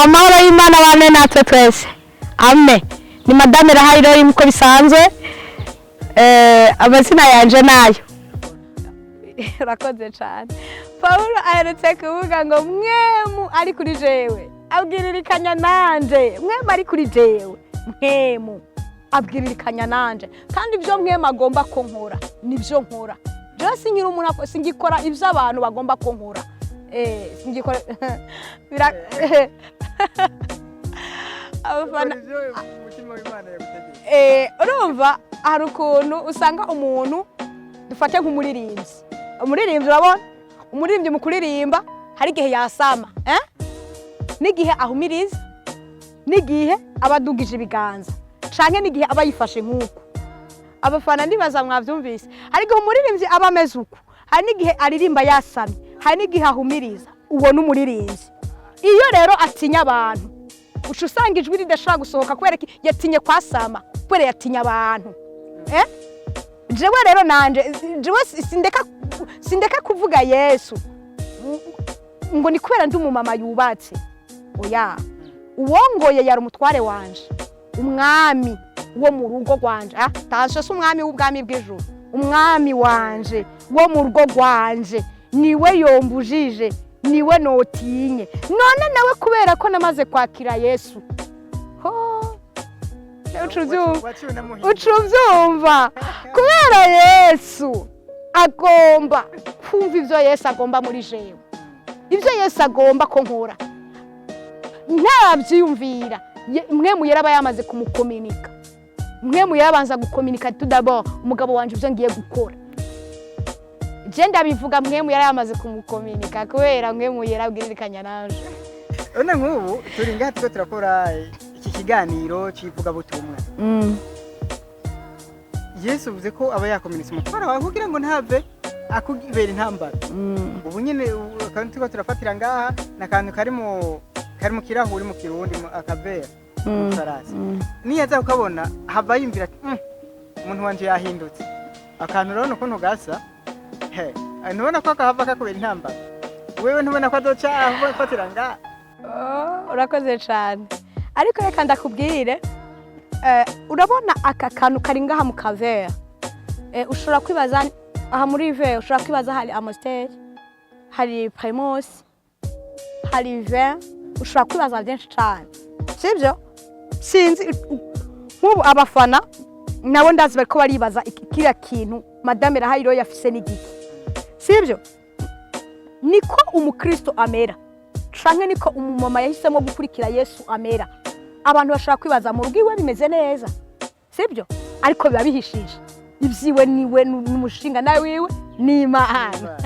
amahoro y'Imana bane natwe twese amen. Ni madame Lahaîe-Roy muko bisanzwe amazina yanje nayo urakoze cyane. Paulo aherutse kuvuga ngo mwemu ari kuri jewe abwiririkanya nanje, mwemu ari kuri jewe, mwemu abwiririkanya nanje, kandi ibyo mwemu agomba ko nkora nibyo nkora. Je sinyira umuntu singikora ibyo abantu bagomba ko nkora, singikora abafana umutima w'Imana yagutegetse. Urumva hari ukuntu usanga umuntu dufate nk'umuririmbyi, umuririmbyi urabona umuririmbyi mu kuririmba hari igihe yasama, n'igihe ahumiriza, n'igihe abadugije ibiganza, canke n'igihe aba yifashe nk'uko. Abafana ndibaza mwavyumvise, hari igihe umuririmbyi aba ameze uko, hari n'igihe aririmba yasamye, hari n'igihe ahumiriza, uwo n'umuririmbyi. Iyo rero atinya abantu uca usanga ijwi ridashobora gusohoka kubera yatinye kwasama, kubera yatinya abantu. Jewe rero nanje jewe sindeka kuvuga Yesu ngo ni kubera ndi umumama yubatse, oya, uwongoye yari umutware wanje, umwami wo mu rugo rwanje, taje se umwami w'ubwami bw'ijuru, umwami wanje wo mu rugo rwanje niwe yombujije, niwe notinye. None nawe kubera ko namaze kwakira Yesu, ucuvyumva, kubera Yesu agomba kumva ivyo Yesu agomba muri jewe, ivyo Yesu agomba ko nkora ntabyiyumvira. Mwemu yaraba yamaze kumukominika, mwemu yarabanza gukominika tout d'abord umugabo wanje ivyo ngiye gukora. Je ndabivuga mwemu yaramaze kumukominika kubera mwemu yarabwiririkanya nanje. Ona nk'ubu turi ngaha twe turakora iki kiganiro civuga butumwa. Yesu uvuze ko aba yakominitse umutwara wawe kugira ngo ntave akubera intambara. Ubu nyine kandi tuko turafatira ngaha nakantu kari mu kirahuri mu kirundi akabera umusarasi. Niyaza ukabona hava yimvira umuntu wanje yahindutse. Akantu rero nuko ntugasa nubona ko akahava kakubera intambara, wewe ntubona ko adoca afatira ngaha. Urakoze cyane, ariko reka ndakubwire, urabona aka kantu kari ngaha mu kavera, ushobora kwibaza aha muri ve, ushobora kwibaza hari amostel, hari primus, hari vin, ushobora kwibaza byinshi cyane, sibyo? Sinzi nk'ubu abafana nabo ndazi bariko baribaza kiriya kintu madame Lahaîe-Roy yafise n'igiki, sibyo? Niko umukristo amera, canke niko umumama yahisemo gukurikira Yesu amera. Abantu bashaka kwibaza mu rugo iwe bimeze neza, sibyo? Ariko biba bihishije ibyiwe niwe n'umushinga nawe wiwe n'Imana.